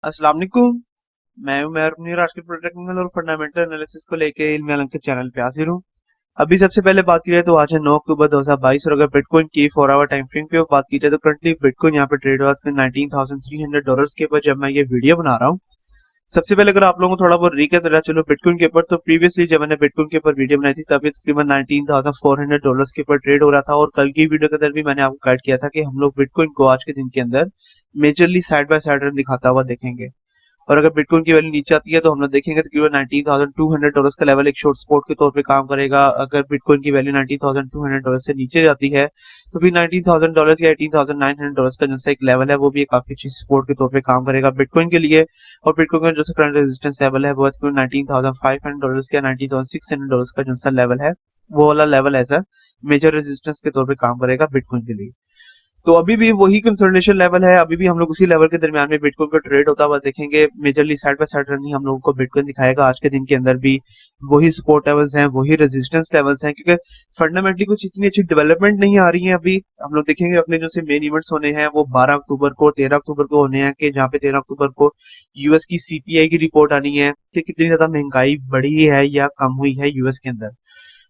अस्सलाम वालेकुम। मैं हूं मेहर मुनीर, आज के टेक्निकल और फंडामेंटल एनालिसिस को लेके इल्म अलम के चैनल पे हाजिर हूं। अभी सबसे पहले बात की जाए तो आज है 9 अक्टूबर 2022 और अगर बिटकॉइन की 4 आवर टाइम फ्रेम पे बात की जाए तो करंटली बिटकॉइन यहाँ पे ट्रेड हुआ था $19,300 के ऊपर जब मैं ये वीडियो बना रहा हूँ। सबसे पहले अगर आप लोगों को थोड़ा बहुत रिकैप देना चलो बिटकॉइन के ऊपर, तो प्रीवियसली जब मैंने बिटकॉइन के ऊपर वीडियो बनाई थी तब ये तकरीबन $19,400 के ऊपर ट्रेड हो रहा था और कल की वीडियो के अंदर भी मैंने आपको गाइड किया था कि हम लोग बिटकॉइन को आज के दिन के अंदर majorly side by side run दिखाता हुआ देखेंगे। और अगर बिटकॉइन की वैल्यू नीचे आती है तो हम लोग देखेंगे तकरीबन $19,200 का लेवल एक शॉर्ट सपोर्ट के तौर पे काम करेगा। अगर बिटकॉइन की वैल्यू $19,200 से नीचे जाती है तो फिर $19,000 या $18,900 का जो एक लेवल है वो भी एक काफी अच्छी सपोर्ट के तौर पे काम करेगा बिटकॉइन के लिए। और बिटकॉइन का जो करंट रेजिस्टेंस लेवल है वो $19,500 या $19,600 का जो लेवल है वो वाला लेवल ऐसा मेजर रेजिस्टेंस के तौर पे काम करेगा बिटकॉइन के लिए। तो अभी भी वही कंसोलिडेशन लेवल है, अभी भी हम लोग उसी लेवल के दरमियान में बिटकॉइन का ट्रेड होता हुआ देखेंगे। Majorly side by side run ही हम लोगों को बिटकॉइन दिखाएगा आज के दिन के अंदर भी। वही सपोर्ट लेवल्स हैं, वही रेजिस्टेंस लेवल्स हैं, क्योंकि फंडामेंटली कुछ इतनी अच्छी डेवलपमेंट नहीं आ रही है। अभी हम लोग देखेंगे अपने जो से मेन इवेंट्स होने हैं वो 12 अक्टूबर को 13 अक्टूबर को होने हैं, कि जहाँ पे 13 अक्टूबर को यूएस की सीपीआई की रिपोर्ट आनी है कि कितनी ज्यादा महंगाई बढ़ी है या कम हुई है यूएस के अंदर।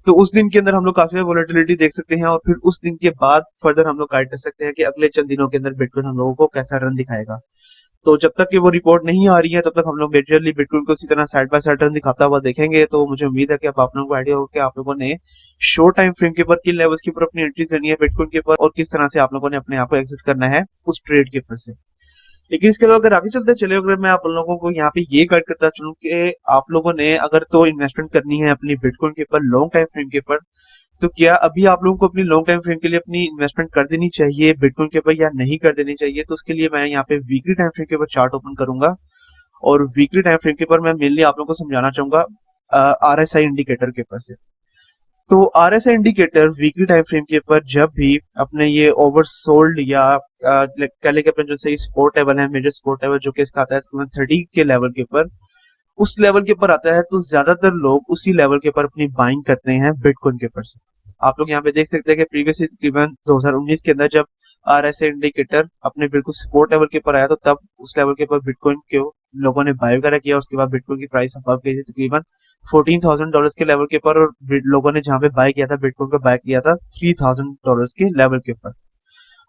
तो उस दिन के अंदर हम लोग काफी वोलेटिलिटी देख सकते हैं और फिर उस दिन के बाद फर्दर हम लोग गाइड कर सकते हैं कि अगले चंद दिनों के अंदर बिटकॉइन हम लोगों को कैसा रन दिखाएगा। तो जब तक कि वो रिपोर्ट नहीं आ रही है तब तक हम लोग मेजरली बिटकॉइन को इसी तरह साइड बाय साइड रन दिखाता हुआ देखेंगे। तो मुझे उम्मीद है कि अब आप लोगों को आइडिया होगा कि आप लोगों ने शॉर्ट टाइम फ्रेम के ऊपर किन लेवल्स के ऊपर अपनी एंट्रीज लेनी है बिटकॉइन के ऊपर और किस तरह से आप लोगों ने अपने आप को एग्जिट करना है उस ट्रेड के ऊपर से। लेकिन इसके अलावा अगर आगे चलते चले, अगर मैं आप लोगों को यहाँ पे ये गाइड करता चलूं कि आप लोगों ने अगर तो इन्वेस्टमेंट करनी है अपनी बिटकॉइन के ऊपर लॉन्ग टाइम फ्रेम के ऊपर, तो क्या अभी आप लोगों को अपनी लॉन्ग टाइम फ्रेम के लिए अपनी इन्वेस्टमेंट कर देनी चाहिए बिटकॉइन के ऊपर या नहीं कर देनी चाहिए। तो उसके लिए मैं यहाँ पे वीकली टाइम फ्रेम के ऊपर चार्ट ओपन करूंगा और वीकली टाइम फ्रेम के ऊपर मैं मेनली आप लोगों को समझाना चाहूंगा आरएसआई इंडिकेटर के ऊपर से। तो RSI indicator weekly time frame के ऊपर जब भी अपने ये ओवरसोल्ड या कह लें कि अपने जो सही सपोर्ट लेवल है, मेजर सपोर्ट लेवल जो कि इसका आता है 30 के लेवल के ऊपर, उस लेवल के ऊपर आता है तो ज्यादातर लोग उसी लेवल के ऊपर अपनी बाइंग करते हैं बिटकॉइन के ऊपर से। आप लोग यहाँ पे देख सकते हैं कि प्रीवियसली तकरीबन 2019 के अंदर जब आरएसआई इंडिकेटर अपने बिल्कुल सपोर्ट लेवल के ऊपर आया तो तब उस लेवल के ऊपर बिटकॉइन के लोगों ने बाय वगैरह किया। उसके बाद बिटकॉइन की प्राइस अबव गई थी तकरीबन $14,000 के लेवल के ऊपर और लोगों ने जहाँ पे बाय किया था बिटकॉइन को बाय किया था $3,000 के लेवल के ऊपर।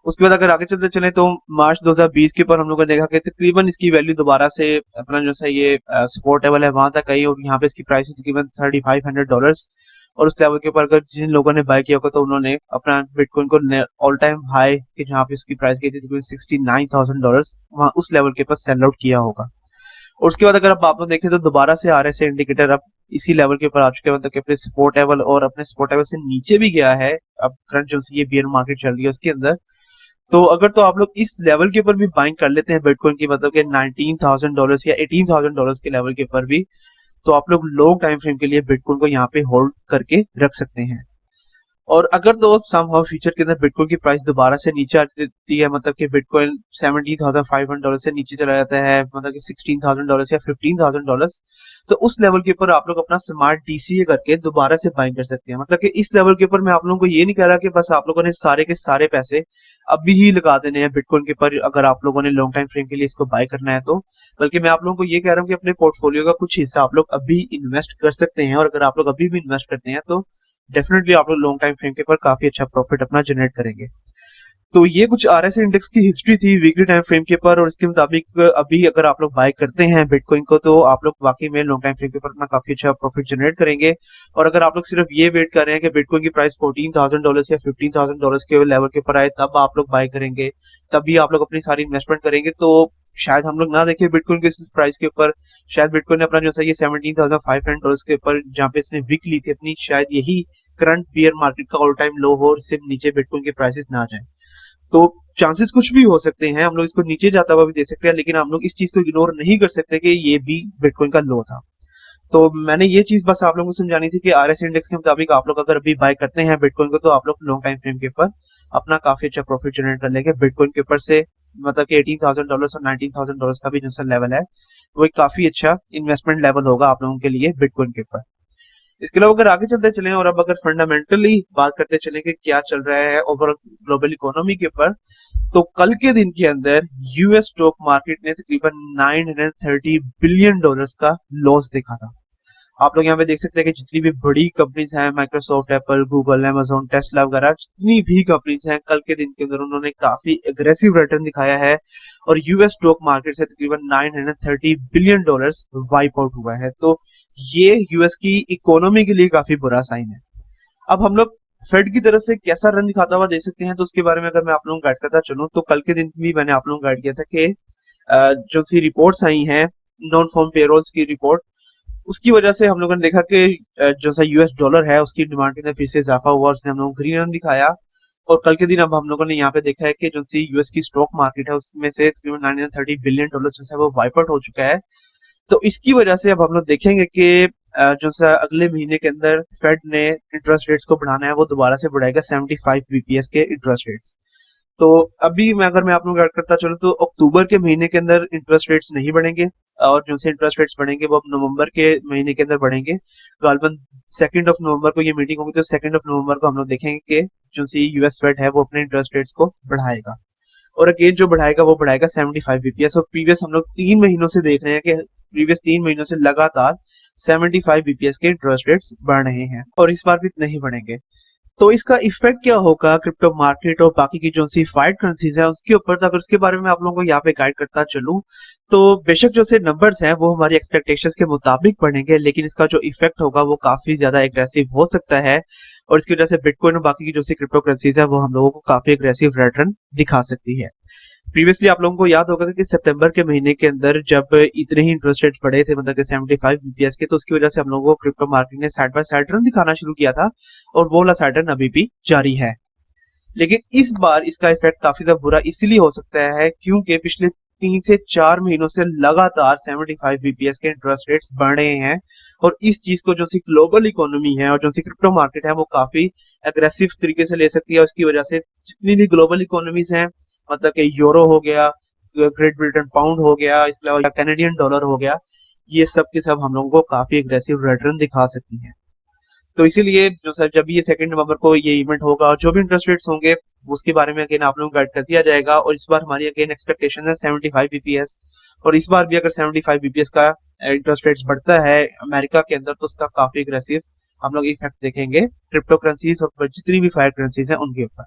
उसके बाद अगर आगे चलते चले तो मार्च 2020 के ऊपर हम लोगों ने देखा कि तकरीबन इसकी वैल्यू दोबारा से अपना जो है ये सपोर्ट लेवल है वहां तक आई और यहाँ पे इसकी प्राइस है तकरीबन $3,500। और उस लेवल के ऊपर अगर जिन लोगों ने बाय किया होगा तो उन्होंने अपना बिटकॉइन को ऑल टाइम हाई कि जहाँ पे इसकी प्राइस गई थी तकरीबन $69,000 वहां उस लेवल के ऊपर सेल आउट किया होगा। और उसके बाद अगर अब आप लोग देखें तो दोबारा से आरएसआई इंडिकेटर अब इसी लेवल के ऊपर आ चुके हैं, मतलब कि अपने सपोर्ट लेवल और अपने सपोर्ट लेवल से नीचे भी गया है। अब करंट जो ये बियर मार्केट चल रही है उसके अंदर, तो अगर तो आप लोग इस लेवल के ऊपर भी बाइंग कर लेते हैं बिटकॉइन की, मतलब कि $19,000 या $18,000 के लेवल के ऊपर भी, तो आप लोग लॉन्ग टाइम फ्रेम के लिए बिटकॉइन को यहाँ पे होल्ड करके रख सकते हैं। और अगर तो समहाउ फ्यूचर के अंदर बिटकॉइन की प्राइस दोबारा से नीचे आती है, मतलब कि बिटकॉइन $17,500 से नीचे चला जाता है, मतलब कि $16,000 या $15,000, तो उस लेवल के ऊपर आप लोग अपना स्मार्ट डीसीए करके दोबारा से बाइंग कर सकते हैं। मतलब कि इस लेवल के ऊपर मैं आप लोगों को ये नहीं कह रहा कि बस आप लोगों ने सारे के सारे पैसे अभी ही लगा देने हैं बिटकॉइन के ऊपर अगर आप लोगों ने लॉन्ग टाइम फ्रेम के लिए इसको बाय करना है तो, बल्कि मैं आप लोगों को ये कह रहा हूँ कि अपने पोर्टफोलियो का कुछ हिस्सा आप लोग अभी इन्वेस्ट कर सकते हैं। और अगर आप लोग अभी भी इन्वेस्ट करते हैं तो डेफिनेटली आप लोग लॉन्ग टाइम फ्रेम के ऊपर काफी अच्छा प्रॉफिट अपना जनरेट करेंगे। तो ये कुछ आरएसआई इंडेक्स की हिस्ट्री थी वीकली टाइम फ्रेम के ऊपर, और इसके मुताबिक अभी अगर आप लोग बाय करते हैं बिटकॉइन को तो आप लोग वाकई में लॉन्ग टाइम फ्रेम के ऊपर अपना काफी अच्छा प्रॉफिट जनरेट करेंगे। और अगर आप लोग सिर्फ ये वेट कर रहे हैं कि बिटकॉइन की प्राइस $14,000 या $15,000 के लेवल के ऊपर आए तब आप लोग बाय करेंगे, तभी आप लोग अपनी सारी इन्वेस्टमेंट करेंगे, तो शायद हम लोग ना देखें बिटकॉइन के प्राइस के ऊपर। शायद बिटकॉइन ने अपना जो है ये $17,500 के ऊपर जहाँ पे इसने वीक ली थी अपनी, शायद यही करंट बियर मार्केट का ऑल टाइम लो हो और सिर्फ नीचे बिटकॉइन के प्राइसेस ना जाए। तो चांसेस कुछ भी हो सकते हैं, हम लोग इसको नीचे जाता हुआ भी देख सकते हैं, लेकिन हम लोग इस चीज को इग्नोर नहीं कर सकते कि ये भी बिटकॉइन का लो था। तो मैंने ये चीज बस आप लोगों को समझानी थी कि आरएस इंडेक्स के मुताबिक आप लोग अगर अभी बाय करते हैं बिटकॉइन को तो आप लोग लॉन्ग टाइम फ्रेम के ऊपर अपना काफी अच्छा प्रॉफिट जनरेट कर लेंगे बिटकॉइन के ऊपर से। मतलब कि $18,000 और $19,000 का भी जो लेवल है वो एक काफी अच्छा इन्वेस्टमेंट लेवल होगा आप लोगों के लिए बिटकॉइन के ऊपर। इसके अलावा अगर आगे चलते चलें और अब अगर फंडामेंटली बात करते चलें कि क्या चल रहा है ओवरऑल ग्लोबल इकोनॉमी के ऊपर, तो कल के दिन के अंदर यूएस स्टॉक मार्केट ने तकरीबन 930 बिलियन डॉलर्स का लॉस देखा था। आप लोग यहाँ पे देख सकते हैं कि जितनी भी बड़ी कंपनीज हैं, Microsoft, Apple, Google, Amazon, Tesla वगैरह, जितनी भी कंपनीज हैं, कल के दिन के अंदर उन्होंने काफी एग्रेसिव रिटर्न दिखाया है और यूएस स्टॉक मार्केट से तकरीबन 930 बिलियन डॉलर्स वाइप आउट हुआ है। तो ये यूएस की इकोनॉमी के लिए काफी बुरा साइन है। अब हम लोग फेड की तरफ से कैसा रन दिखाता हुआ देख सकते हैं, तो उसके बारे में अगर मैं आप लोगों को गाइड करता चलूं, तो कल के दिन भी मैंने आप लोगों को गाइड किया था कि जो सी रिपोर्ट्स आई हैं, नॉन फॉर्म पेरोल्स की रिपोर्ट, उसकी वजह से हम लोगों ने देखा कि जो सा यूएस डॉलर है उसकी डिमांड के अंदर फिर से इजाफा हुआ, उसने हम लोगों को ग्रीन रन दिखाया। और कल के दिन अब हम लोगों ने यहाँ पे देखा है कि जो सी यूएस की स्टॉक मार्केट है उसमें से तकरीबन 930 बिलियन डॉलर जो है वो वाइप आउट हो चुका है। तो इसकी वजह से अब हम लोग देखेंगे कि जो सा अगले महीने के अंदर फेड ने इंटरेस्ट रेट्स को बढ़ाना है, वो दोबारा से बढ़ाएगा 75 बीपीएस के इंटरेस्ट रेट्स। तो अभी मैं आप लोग गाइड करता चलूं, तो अक्टूबर के महीने के अंदर इंटरेस्ट रेट्स नहीं बढ़ेंगे और जो से इंटरेस्ट रेट्स बढ़ेंगे वो अब नवंबर के महीने के अंदर बढ़ेंगे। गालबन 2 नवंबर को ये मीटिंग होगी, तो 2 नवंबर को हम लोग देखेंगे कि जो सी यूएस फेड है वो अपने इंटरेस्ट रेट्स को बढ़ाएगा और अगेन जो बढ़ाएगा वो बढ़ाएगा 75 बीपीएस। और प्रीवियस हम लोग 3 महीनों से देख रहे हैं कि प्रीवियस 3 महीनों से लगातार 75 बीपीएस के इंटरेस्ट रेट्स बढ़ रहे हैं और इस बार भी नहीं बढ़ेंगे। तो इसका इफेक्ट क्या होगा क्रिप्टो मार्केट और बाकी की जो सी फाइट करेंसीज है उसके ऊपर, तो अगर उसके बारे में आप लोगों को यहाँ पे गाइड करता चलूं, तो बेशक जो से नंबर्स हैं वो हमारी एक्सपेक्टेशंस के मुताबिक बढ़ेंगे, लेकिन इसका जो इफेक्ट होगा वो काफी ज्यादा एग्रेसिव हो सकता है और इसकी वजह से बिटकॉइन और बाकी की जो सी क्रिप्टो करेंसीज है वो हम लोगों को काफी एग्रेसिव रिटर्न दिखा सकती है। प्रीवियसली आप लोगों को याद होगा कि सितंबर के महीने के अंदर जब इतने ही इंटरेस्ट रेट्स बढ़े थे, मतलब कि 75 बीपीएस के, तो उसकी वजह से हम लोगों को क्रिप्टो मार्केट ने साइड बाय साइड रन दिखाना शुरू किया था और वो वाला साइड रन अभी भी जारी है। लेकिन इस बार इसका इफेक्ट काफी ज्यादा बुरा इसलिए हो सकता है क्योंकि पिछले 3 से 4 महीनों से लगातार 75 बीपीएस के इंटरेस्ट रेट्स बढ़ रहे हैं और इस चीज को जो सी ग्लोबल इकोनॉमी है और जो सी क्रिप्टो मार्केट है वो काफी अग्रेसिव तरीके से ले सकती है। उसकी वजह से जितनी भी ग्लोबल इकोनॉमीज हैं, मतलब कि यूरो हो गया, ग्रेट ब्रिटेन पाउंड हो गया, इसके अलावा कैनेडियन डॉलर हो गया, ये सब के सब हम लोगों को काफी एग्रेसिव रिटर्न दिखा सकती हैं। तो इसीलिए जो सर जब ये 2 नवंबर को ये इवेंट होगा और जो भी इंटरेस्ट रेट्स होंगे उसके बारे में अगेन आप लोगों को गाइड कर दिया जाएगा। और इस बार हमारी अगेन एक्सपेक्टेशन है 75 बीपीएस, और इस बार भी अगर 75 बीपीएस का इंटरेस्ट रेट्स बढ़ता है अमेरिका के अंदर तो उसका काफी एग्रेसिव हम लोग इफेक्ट देखेंगे क्रिप्टो करेंसीज और जितनी भी फायर करेंसीज है उनके ऊपर।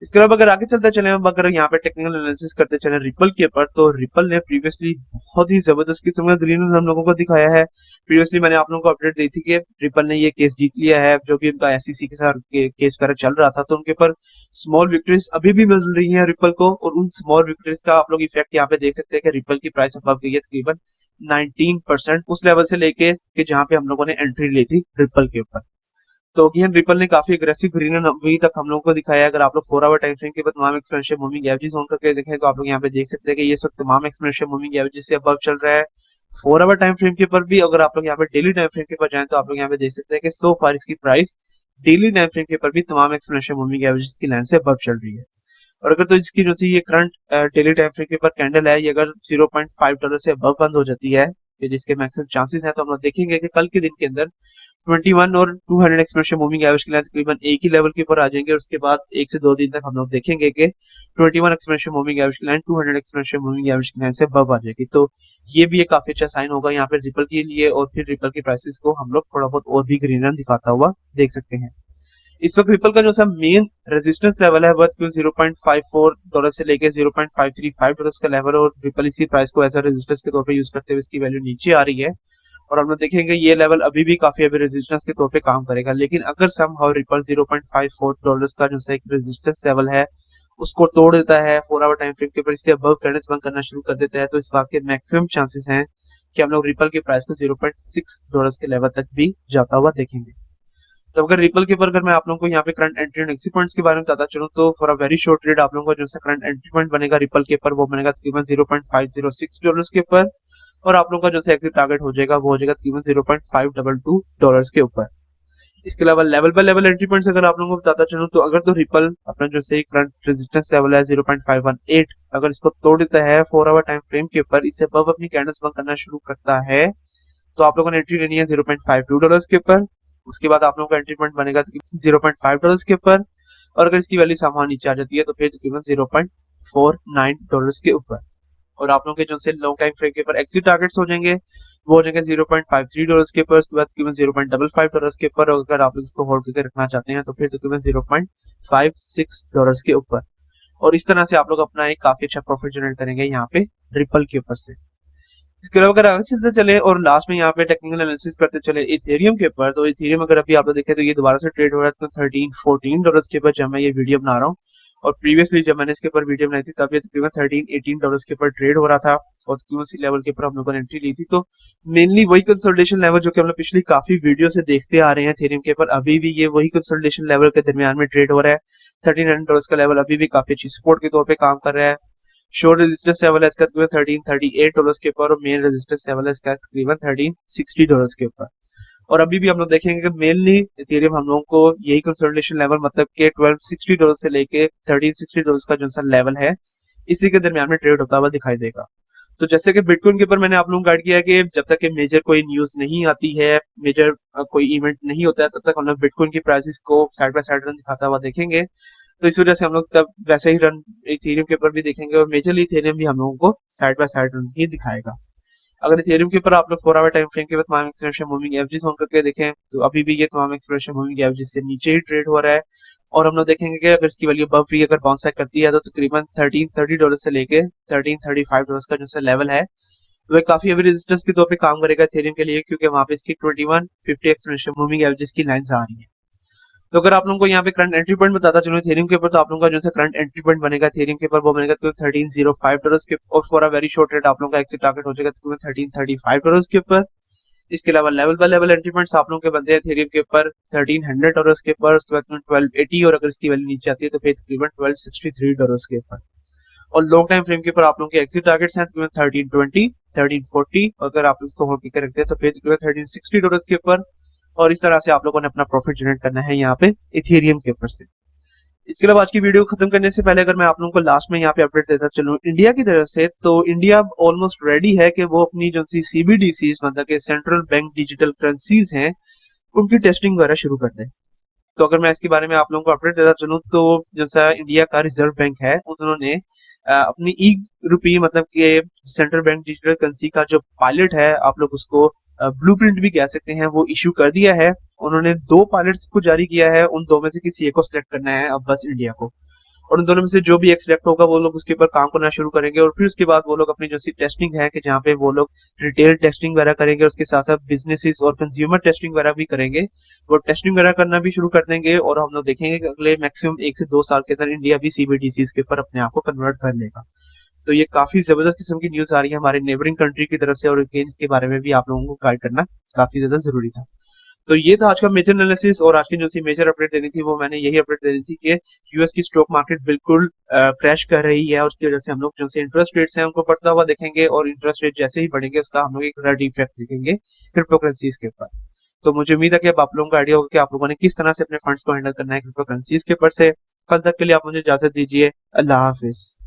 इसके अलावा अगर आगे चलते चले, हम अगर यहाँ पे टेक्निकल एनालिसिस करते चले रिपल के ऊपर, तो रिपल ने प्रीवियसली बहुत ही जबरदस्त किस्म का ग्रीन हम लोगों को दिखाया है। प्रीवियसली मैंने आप लोगों को अपडेट दी थी कि रिपल ने ये केस जीत लिया है, जो भी उनका एसईसी के साथ केस वगैरह चल रहा था, तो उनके ऊपर स्मॉल विक्ट्रीज अभी भी मिल रही है रिपल को, और उन स्मॉल विक्ट्रीज का आप लोग इफेक्ट यहाँ पे देख सकते हैं कि रिपल की प्राइस अब गई है तकरीबन 19% उस लेवल से लेके कि जहाँ पे हम लोगों ने एंट्री ली थी रिपल के ऊपर। तो अगेन रिपल ने काफी अग्रेसिव ग्रीन अभी तक हम लोगों को दिखाया है। अगर आप लोग 4 आवर टाइम फ्रेम के बाद तमाम एक्सपोनेंशियल मूविंग एवरेजेस ऑन करके देखें तो आप लोग यहाँ पे देख सकते हैं कि ये सब तमाम एक्सपोनेंशियल मूविंग एवरेजेस से अबव चल रहा है। 4 आवर टाइम फ्रेम के ऊपर भी अगर आप लोग यहाँ पे डेली टाइम फ्रेम के ऊपर जाएं तो आप लोग यहाँ पे देख सकते हैं कि सो फार इसकी प्राइस डेली टाइम फ्रेम के ऊपर भी तमाम एक्सपोनेंशियल मूविंग एवरेजेस की लाइन से अबव चल रही है। और अगर तो इसकी जो सी ये करंट डेली टाइम फ्रेम के ऊपर कैंडल है, ये अगर $0.5 से अबव बंद हो जाती है, जिसके मैक्सिमम चांसेस हैं, तो हम लोग देखेंगे कि कल के दिन के अंदर 21 और 200 एक्सपोनेंशियल मूविंग एवरेज के लिए तकरीबन एक ही लेवल के ऊपर आ जाएंगे और उसके बाद 1 से 2 दिन तक हम लोग देखेंगे कि 21 एक्सपोनेंशियल मूविंग एवरेज की लाइन 200 एक्सपोनेंशियल मूविंग एवरेज की लाइन से अबव आ जाएगी। तो ये भी एक काफी अच्छा साइन होगा यहाँ पे रिपल के लिए, और फिर रिपल की प्राइसेस को हम लोग थोड़ा बहुत और भी ग्रीन रन दिखाता हुआ देख सकते हैं। इस वक्त रिपल का जो सा मेन रेजिस्टेंस लेवल है वो $0.54 से लेके $0.535 का लेवल है, और रिपल इसी प्राइस को एज अ रेजिस्टेंस के तौर पे यूज करते हुए इसकी वैल्यू नीचे आ रही है, और हम लोग देखेंगे ये लेवल अभी भी काफी अभी रेजिस्टेंस के तौर पे काम करेगा। लेकिन अगर समहाउ रिपल $0.54 का जो सा एक रेजिस्टेंस लेवल है उसको तोड़ देता है 4 आवर टाइम फ्रेम के ऊपर, इससे अबव कैंडल्स बंद करना शुरू कर देता है, तो इस बात के मैक्सिमम चांसेस हैं कि हम लोग रिपल की प्राइस को $0.6 के लेवल तक भी जाता हुआ देखेंगे। तो अगर रिपल के ऊपर अगर मैं आप लोगों को यहाँ पे current entry and exit points के बारे में बताता चलूं, तो for a very short period आप लोगों को जो सा करंट एंट्री पॉइंट बनेगा रिपल के ऊपर वो बनेगा तकरीबन $0.506 के ऊपर, और आप लोगों का जो सा एग्जिट टारगेट हो जाएगा वो हो जाएगा तकरीबन $0.522 के ऊपर। इसके अलावा level by level entry points अगर आप लोगों को बताता चलूं, तो अगर तो रिपल अपना जो से करंट रेजिस्टेंस लेवल है 0.518 अगर इसको तोड़ देता है 4 आवर टाइम फ्रेम के ऊपर, इससे अबव अपनी कैंडल्स बंद करना शुरू करता है, तो आप लोगों ने एंट्री लेनी है $0.52 के ऊपर। उसके बाद आप लोगों का एंट्री पॉइंट बनेगा $0.5 के ऊपर, और अगर इसकी वैल्यू सामान नीचे आ जाती है तो फिर तकरीबन $0.49 के ऊपर। और आप लोगों के जो से लॉन्ग टाइम फ्रेम के ऊपर एग्जिट टारगेट्स हो जाएंगे वो हो जाएंगे $0.53 के ऊपर, उसके बाद तकरीबन $0.55 के ऊपर। अगर आप लोग इसको होल्ड करके रखना चाहते हैं तो फिर तकरीबन $0.56 के ऊपर। और इस तरह से आप लोग अपना एक काफी अच्छा प्रॉफिट जनरेट करेंगे यहाँ पे रिपल के ऊपर से। इसके अलावा अगर आगे चलते चले और लास्ट में यहाँ पे टेक्निकल एनालिसिस करते चले इथेरियम के ऊपर, तो इथेरियम अगर अभी आप लोग देखें तो ये दोबारा से ट्रेड हो रहा है $13-14 के ऊपर जब मैं ये वीडियो बना रहा हूँ। और प्रीवियसली जब मैंने इसके ऊपर वीडियो बनाई थी तब ये तकरीबन $13-18 के ऊपर ट्रेड हो रहा था, और उसी लेवल के ऊपर हम लोगों ने एंट्री ली थी। तो मेनली वही कंसोलिडेशन लेवल जो कि हम लोग पिछली काफी वीडियो से देखते आ रहे हैं इथेरियम के ऊपर, अभी भी ये वही कंसोलिडेशन लेवल के दरमियान में ट्रेड हो रहा है। $1300 का लेवल अभी भी काफी अच्छी सपोर्ट के तौर पर काम कर रहा है। शोर रेजिस्टेंस लेवल है इसका तकरीबन $1338 के ऊपर, और मेन रेजिस्टेंस लेवल है इसका तकरीबन $1360 के ऊपर। और अभी भी हम लोग देखेंगे कि मेनली इथेरियम हम लोगों को यही कंसोलिडेशन लेवल मतलब के $1260 से लेके $1360 का जो सा लेवल है इसी के दरमियान में ट्रेड होता हुआ दिखाई देगा। तो जैसे कि बिटकॉइन के ऊपर मैंने आप लोगों को गाइड किया है कि जब तक कि मेजर कोई न्यूज नहीं आती है, मेजर कोई इवेंट नहीं होता है, तब तक हम लोग बिटकॉइन की प्राइसेस को साइड बाय साइड रन दिखाता हुआ देखेंगे। तो इस वजह से हम लोग तब वैसे ही रन इथेरियम के ऊपर भी देखेंगे, और मेजरली इथेरियम भी हम लोगों को साइड बाय साइड रन ही दिखाएगा। अगर इथेरियम के ऊपर आप लोग 4 आवर टाइम फ्रेम के बाद तमाम एक्सलेशन मूविंग एवरेज ऑन करके देखें तो अभी भी ये तमाम एक्सलेशन मूविंग एवरेज से नीचे ही ट्रेड हो रहा है। और हम लोग देखेंगे कि अगर इसकी वैल्यू अबव भी अगर बाउंस बैक करती है तो तकरीबन $1330 से लेके $1335 का जो सा लेवल है वह काफी अभी रेजिस्टेंस के तौर पे काम करेगा इथेरियम के लिए, क्योंकि वहां पे इसकी 2150 एक्सलेशन मूविंग एवरेज की लाइंस आ रही है। तो अगर आप लोगों को यहाँ पे करंट एंट्री पॉइंट बताता चलो इथेरियम के ऊपर, तो आप लोगों का जो है करंट एंट्री पॉइंट बनेगा इथेरियम के ऊपर वो बनेगा $1305 के, और for a very short rate आप लोगों का एक्सिट टारगेट हो जाएगा $1335 के ऊपर। इसके अलावा level by level entry points आप लोगों के बनते हैं इथेरियम के ऊपर $1300 के ऊपर, उसके बाद 1280, और अगर इसकी वैल्यू नीचे आती है तो फिर तकरीबन $1263 के ऊपर। और लॉन्ग टाइम फ्रेम के ऊपर आप लोगों के एक्सिट टारगेट्स हैं तकरीबन 1320, 1340, अगर आप इसको होल्ड करके रखते हैं तो फिर तकरीबन $1360 के ऊपर। और इस तरह से आप लोगों ने अपना प्रॉफिट जनरेट करना है यहाँ पे इथेरियम के ऊपर से। इसके अलावा आज की वीडियो खत्म करने से पहले अगर मैं आप लोगों को लास्ट में यहाँ पे अपडेट देता चलूं इंडिया की तरफ से, तो इंडिया ऑलमोस्ट रेडी है कि वो अपनी जो सी CBDCs मतलब के सेंट्रल बैंक डिजिटल करेंसीज हैं उनकी टेस्टिंग वगैरह शुरू कर दे। तो अगर मैं इसके बारे में आप लोगों को अपडेट देता चलूं तो जैसा इंडिया का रिजर्व बैंक है उन्होंने अपनी ई रुपी मतलब के सेंट्रल बैंक डिजिटल करेंसी का जो पायलट है आप लोग उसको ब्लूप्रिंट भी कह सकते हैं वो इश्यू कर दिया है। उन्होंने 2 पायलट्स को जारी किया है, उन 2 में से किसी एक को सिलेक्ट करना है अब बस इंडिया को, और उन दोनों में से जो भी एक सिलेक्ट होगा वो लोग उसके ऊपर काम करना शुरू करेंगे। और फिर उसके बाद वो लोग अपनी जो सी टेस्टिंग है कि जहाँ पे वो लोग रिटेल टेस्टिंग वगैरह करेंगे, उसके साथ साथ बिजनेसेस और कंज्यूमर टेस्टिंग वगैरह भी करेंगे, वो टेस्टिंग वगैरह करना भी शुरू कर देंगे। और हम लोग देखेंगे कि अगले मैक्सिमम 1 से 2 साल के अंदर इंडिया भी CBDCs के ऊपर अपने आप को कन्वर्ट कर लेगा। तो ये काफी जबरदस्त किस्म की न्यूज आ रही है हमारे नेबरिंग कंट्री की तरफ से, और इसके बारे में भी आप लोगों को गाइड करना काफी ज्यादा जरूरी था। तो ये था आज का मेजर एनालिसिस, और आज की जो सी मेजर अपडेट देनी थी वो मैंने यही अपडेट देनी थी कि यूएस की स्टॉक मार्केट बिल्कुल क्रैश कर रही है, और उसकी वजह से हम लोग जो से इंटरेस्ट रेट्स हैं उनको बढ़ता हुआ देखेंगे, और इंटरेस्ट रेट जैसे ही बढ़ेंगे उसका हम लोग एक बड़ा इफेक्ट देखेंगे क्रिप्टो करेंसीज के ऊपर। तो मुझे उम्मीद है कि अब आप लोगों का आइडिया होगा कि आप लोगों ने किस तरह से अपने फंड्स को हैंडल करना है क्रिप्टो करेंसीज के ऊपर से। कल तक के लिए आप मुझे इजाजत दीजिए। अल्लाह हाफिज।